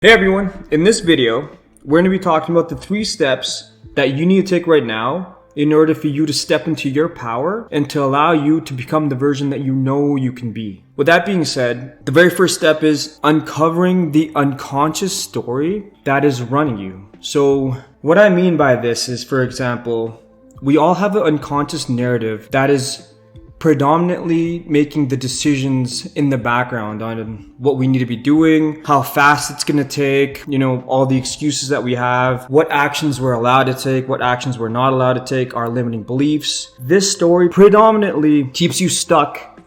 Hey everyone, in this video, we're going to be talking about the 3 steps that you need to take right now in order for you to step into your power and to allow you to become the version that you know you can be. With that being said, the very first step is uncovering the unconscious story that is running you. So what I mean by this is, for example, we all have an unconscious narrative that is predominantly making the decisions in the background on what we need to be doing, how fast it's going to take, all the excuses that we have, what actions we're allowed to take, what actions we're not allowed to take, our limiting beliefs. This story predominantly keeps you stuck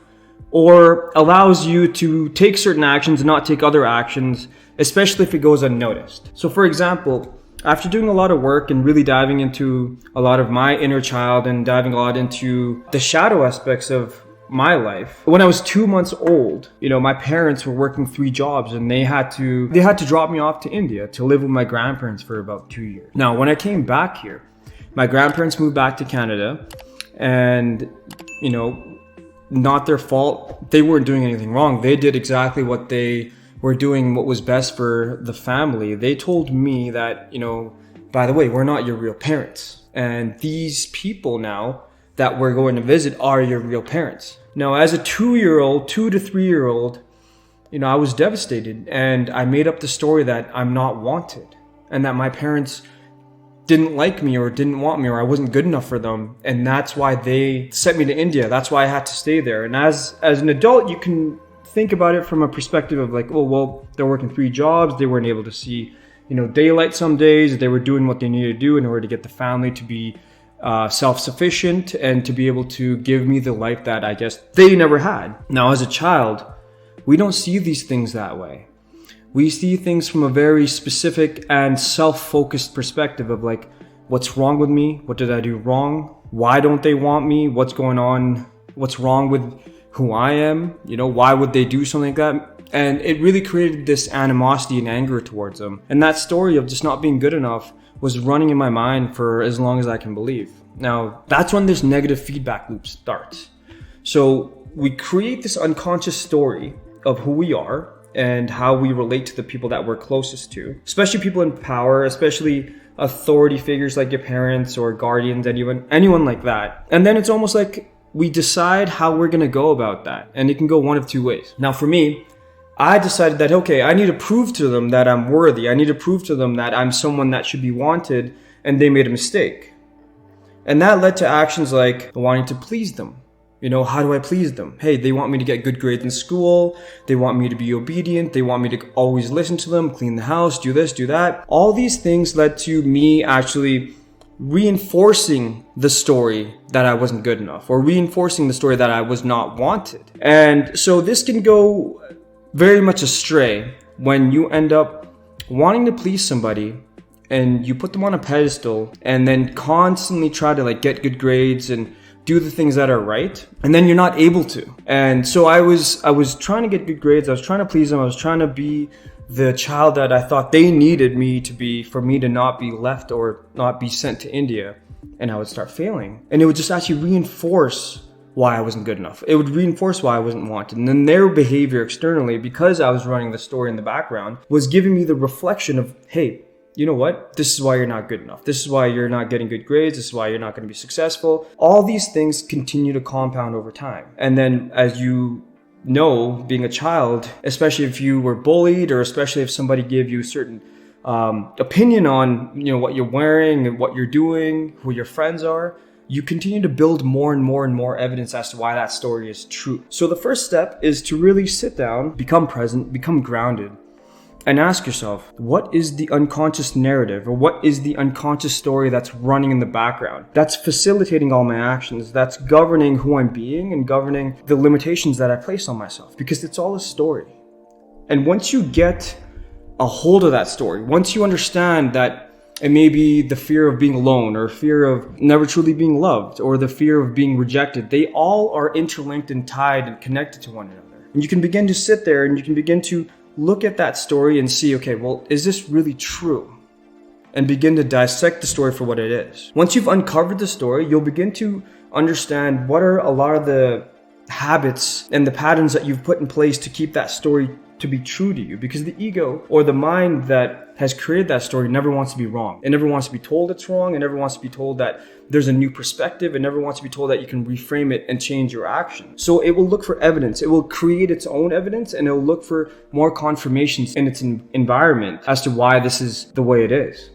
or allows you to take certain actions and not take other actions, especially if it goes unnoticed. So for example, after doing a lot of work and really diving into a lot of my inner child and diving a lot into the shadow aspects of my life, when I was 2 months old, my parents were working 3 jobs and they had to drop me off to India to live with my grandparents for about 2 years. Now, when I came back here, my grandparents moved back to Canada and, not their fault. They weren't doing anything wrong. They did exactly what they were doing, what was best for the family. They told me that, by the way, we're not your real parents. And these people now that we're going to visit are your real parents. Now, as a 2 to 3 year old, I was devastated and I made up the story that I'm not wanted and that my parents didn't like me or didn't want me or I wasn't good enough for them. And that's why they sent me to India. That's why I had to stay there. And as an adult, you can think about it from a perspective of like, oh, well, they're working 3 jobs. They weren't able to see, daylight some days. They were doing what they needed to do in order to get the family to be self-sufficient and to be able to give me the life that I guess they never had. Now, as a child, we don't see these things that way. We see things from a very specific and self-focused perspective of like, what's wrong with me? What did I do wrong? Why don't they want me? What's going on? What's wrong with who I am? Why would they do something like that? And it really created this animosity and anger towards them. And that story of just not being good enough was running in my mind for as long as I can believe. Now, that's when this negative feedback loop starts. So we create this unconscious story of who we are and how we relate to the people that we're closest to, especially people in power, especially authority figures like your parents or guardians, anyone like that. And then it's almost like we decide how we're going to go about that. And it can go one of 2 ways. Now, for me, I decided that, okay, I need to prove to them that I'm worthy. I need to prove to them that I'm someone that should be wanted and they made a mistake. And that led to actions like wanting to please them. How do I please them? Hey, they want me to get good grades in school. They want me to be obedient. They want me to always listen to them, clean the house, do this, do that. All these things led to me actually reinforcing the story that I wasn't good enough or reinforcing the story that I was not wanted. And so this can go very much astray when you end up wanting to please somebody and you put them on a pedestal and then constantly try to get good grades and do the things that are right, and then you're not able to. And so I was trying to get good grades. I was trying to please them. I was trying to be the child that I thought they needed me to be for me to not be left or not be sent to India. And I would start failing. And it would just actually reinforce why I wasn't good enough. It would reinforce why I wasn't wanted. And then their behavior externally, because I was running the story in the background, was giving me the reflection of, hey, you know what? This is why you're not good enough. This is why you're not getting good grades. This is why you're not going to be successful. All these things continue to compound over time. And then as you being a child, especially if you were bullied or especially if somebody gave you a certain opinion on what you're wearing and what you're doing, who your friends are, you continue to build more and more and more evidence as to why that story is true. So the first step is to really sit down, become present, become grounded, and ask yourself, what is the unconscious narrative or what is the unconscious story that's running in the background? That's facilitating all my actions. That's governing who I'm being and governing the limitations that I place on myself, because it's all a story. And once you get a hold of that story, once you understand that it may be the fear of being alone or fear of never truly being loved or the fear of being rejected, they all are interlinked and tied and connected to one another. And you can begin to sit there and you can begin to look at that story and see, okay, well, is this really true? And begin to dissect the story for what it is. Once you've uncovered the story, you'll begin to understand what are a lot of the habits and the patterns that you've put in place to keep that story to be true to you, because the ego or the mind that has created that story never wants to be wrong. It never wants to be told it's wrong. It never wants to be told that there's a new perspective. It never wants to be told that you can reframe it and change your action. So it will look for evidence. It will create its own evidence, and it will look for more confirmations in its environment as to why this is the way it is.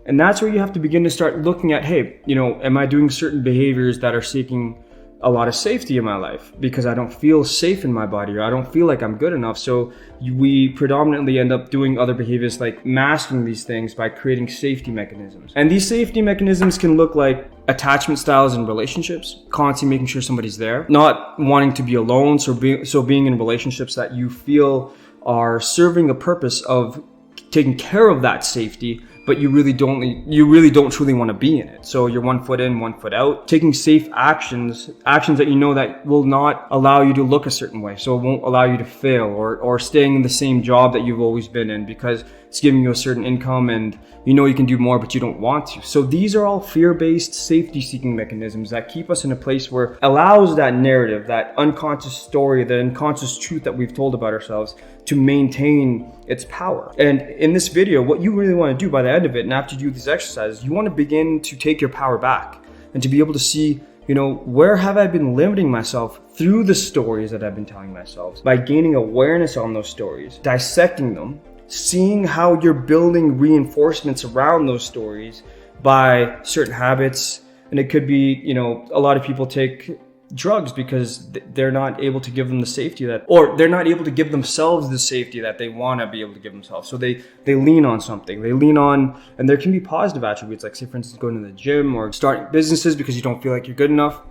And that's where you have to begin to start looking at, hey, am I doing certain behaviors that are seeking a lot of safety in my life because I don't feel safe in my body, or I don't feel like I'm good enough. So we predominantly end up doing other behaviors like masking these things by creating safety mechanisms. And these safety mechanisms can look like attachment styles in relationships, constantly making sure somebody's there, not wanting to be alone. So being in relationships that you feel are serving a purpose of taking care of that safety, but you really don't truly want to be in it. So you're 1 foot in, 1 foot out, taking safe actions that you know that will not allow you to look a certain way. So it won't allow you to fail, or staying in the same job that you've always been in because it's giving you a certain income and you can do more, but you don't want to. So these are all fear-based safety seeking mechanisms that keep us in a place where it allows that narrative, that unconscious story, the unconscious truth that we've told about ourselves to maintain its power. And in this video, what you really want to do by the end of it, and after you do these exercises, you want to begin to take your power back and to be able to see, where have I been limiting myself through the stories that I've been telling myself, by gaining awareness on those stories, dissecting them, seeing how you're building reinforcements around those stories by certain habits. And it could be, a lot of people take drugs because they're not able to give them the safety or they're not able to give themselves the safety that they want to be able to give themselves. So they lean on something. They lean on, and there can be positive attributes, like say for instance, going to the gym or starting businesses because you don't feel like you're good enough.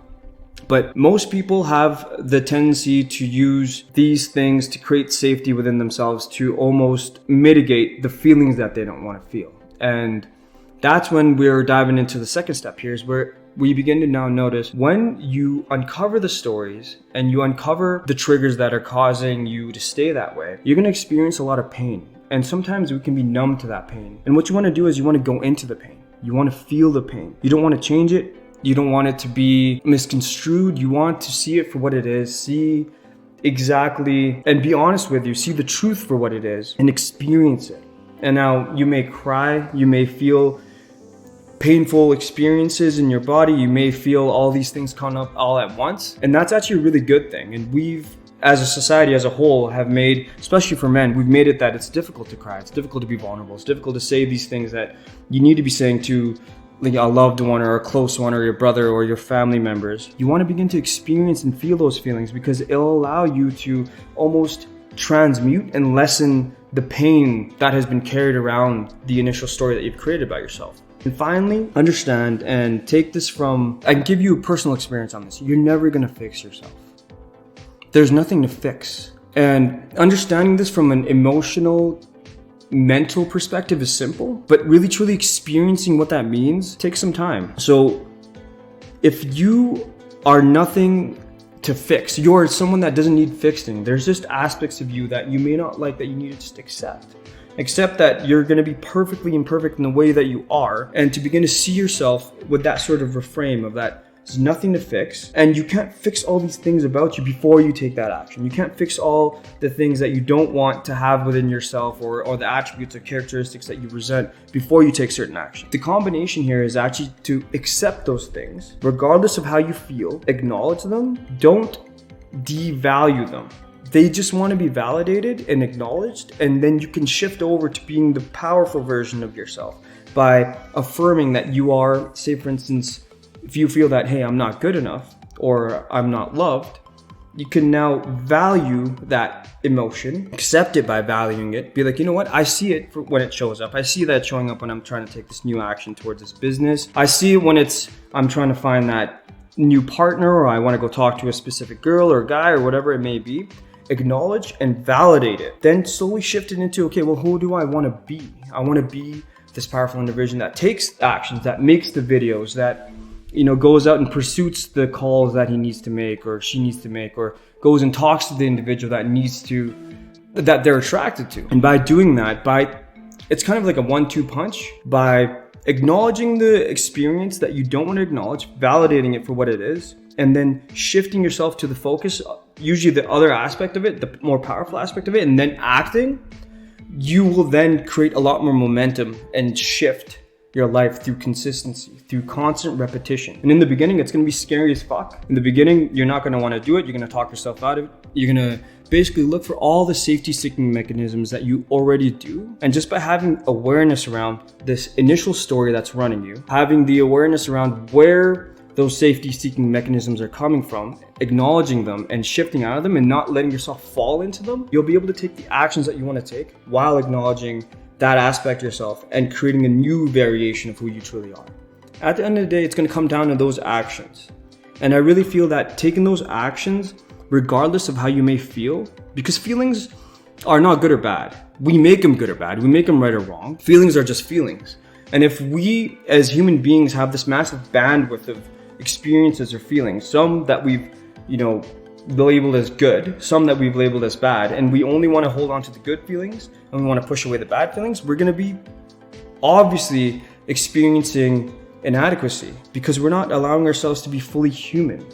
But most people have the tendency to use these things to create safety within themselves to almost mitigate the feelings that they don't want to feel. And that's when we're diving into the second step here, is where we begin to now notice when you uncover the stories and you uncover the triggers that are causing you to stay that way, you're going to experience a lot of pain. And sometimes we can be numb to that pain. And what you want to do is you want to go into the pain. You want to feel the pain. You don't want to change it. You don't want it to be misconstrued. You want to see it for what it is, see exactly, and be honest with you, see the truth for what it is and experience it. And now you may cry, you may feel painful experiences in your body, you may feel all these things come up all at once. And that's actually a really good thing. And we've, as a society as a whole, have made, especially for men, we've made it that it's difficult to cry. It's difficult to be vulnerable. It's difficult to say these things that you need to be saying to like a loved one or a close one or your brother or your family members. You want to begin to experience and feel those feelings because it'll allow you to almost transmute and lessen the pain that has been carried around the initial story that you've created about yourself. And finally, understand and take this from, I can give you a personal experience on this. You're never going to fix yourself. There's nothing to fix. And understanding this from an emotional, mental perspective is simple, but really truly experiencing what that means takes some time. So if you are nothing to fix, you're someone that doesn't need fixing. There's just aspects of you that you may not like that you need to just accept that you're going to be perfectly imperfect in the way that you are, and to begin to see yourself with that sort of reframe of that there's nothing to fix, and you can't fix all these things about you before you take that action. You can't fix all the things that you don't want to have within yourself or the attributes or characteristics that you resent before you take certain action. The combination here is actually to accept those things, regardless of how you feel, acknowledge them, don't devalue them. They just want to be validated and acknowledged, and then you can shift over to being the powerful version of yourself by affirming that you are, say for instance, if you feel that, hey, I'm not good enough or I'm not loved, you can now value that emotion, accept it by valuing it, be like, you know what, I see it for when it shows up. I see that showing up when I'm trying to take this new action towards this business. I see it when I'm trying to find that new partner, or I want to go talk to a specific girl or guy or whatever it may be. Acknowledge and validate it. Then slowly shift it into, okay, well, who do I want to be? I want to be this powerful individual that takes actions, that makes the videos, that goes out and pursues the calls that he needs to make or she needs to make, or goes and talks to the individual that they're attracted to. And by doing that, it's kind of like a 1-2 punch. By acknowledging the experience that you don't want to acknowledge, validating it for what it is, and then shifting yourself to the focus, usually the other aspect of it, the more powerful aspect of it, and then acting, you will then create a lot more momentum and shift your life through consistency, through constant repetition. And in the beginning, it's going to be scary as fuck. In the beginning, you're not going to want to do it. You're going to talk yourself out of it. You're going to basically look for all the safety seeking mechanisms that you already do. And just by having awareness around this initial story that's running you, having the awareness around where those safety seeking mechanisms are coming from, acknowledging them and shifting out of them and not letting yourself fall into them, you'll be able to take the actions that you want to take while acknowledging that aspect of yourself and creating a new variation of who you truly are. At the end of the day, it's going to come down to those actions. And I really feel that taking those actions, regardless of how you may feel, because feelings are not good or bad. We make them good or bad. We make them right or wrong. Feelings are just feelings. And if we as human beings have this massive bandwidth of experiences or feelings, some that we've, labeled as good, some that we've labeled as bad, and we only want to hold on to the good feelings and we want to push away the bad feelings, we're going to be obviously experiencing inadequacy because we're not allowing ourselves to be fully human.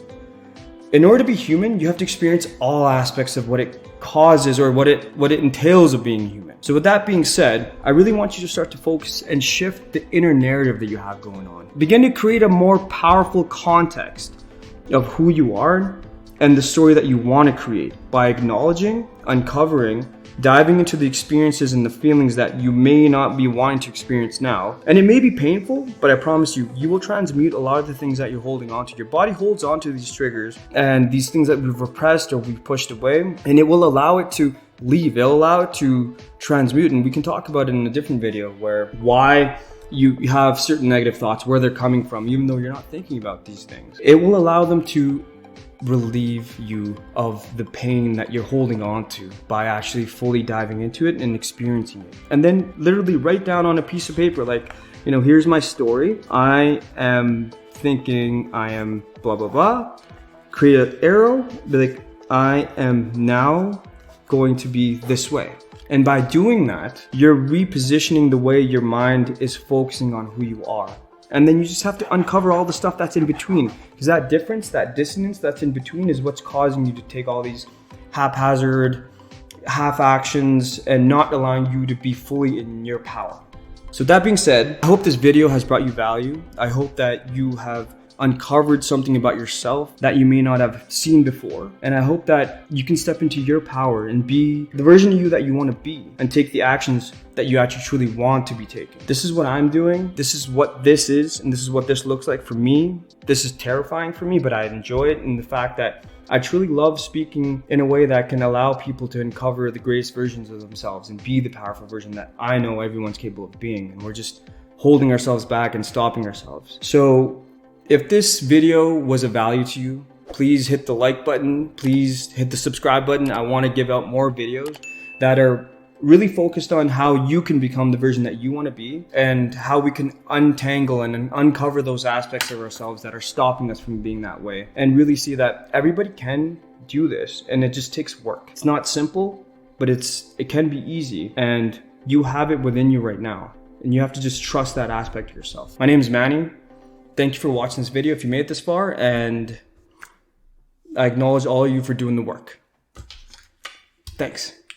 In order to be human, you have to experience all aspects of what it causes or what it entails of being human. So with that being said, I really want you to start to focus and shift the inner narrative that you have going on. Begin to create a more powerful context of who you are and the story that you want to create by acknowledging, uncovering, diving into the experiences and the feelings that you may not be wanting to experience now. And it may be painful, but I promise you, you will transmute a lot of the things that you're holding on to. Your body holds on to these triggers and these things that we've repressed or we've pushed away, and it will allow it to leave. It'll allow it to transmute. And we can talk about it in a different video why you have certain negative thoughts, where they're coming from, even though you're not thinking about these things. It will allow them to relieve you of the pain that you're holding on to by actually fully diving into it and experiencing it. And then literally write down on a piece of paper, here's my story. I am thinking I am blah, blah, blah. Create an arrow, be like, I am now going to be this way. And by doing that, you're repositioning the way your mind is focusing on who you are. And then you just have to uncover all the stuff that's in between. Because that difference, that dissonance that's in between is what's causing you to take all these haphazard, half actions and not allowing you to be fully in your power. So that being said, I hope this video has brought you value. I hope that you have uncovered something about yourself that you may not have seen before. And I hope that you can step into your power and be the version of you that you want to be and take the actions that you actually truly want to be taking. This is what I'm doing. This is what this is. And this is what this looks like for me. This is terrifying for me, but I enjoy it. And the fact that I truly love speaking in a way that can allow people to uncover the greatest versions of themselves and be the powerful version that I know everyone's capable of being. And we're just holding ourselves back and stopping ourselves. So if this video was of value to you, please hit the like button. Please hit the subscribe button. I want to give out more videos that are really focused on how you can become the version that you want to be and how we can untangle and uncover those aspects of ourselves that are stopping us from being that way, and really see that everybody can do this and it just takes work. It's not simple, but it can be easy, and you have it within you right now, and you have to just trust that aspect of yourself. My name is Manny. Thank you for watching this video if you made it this far, and I acknowledge all of you for doing the work. Thanks.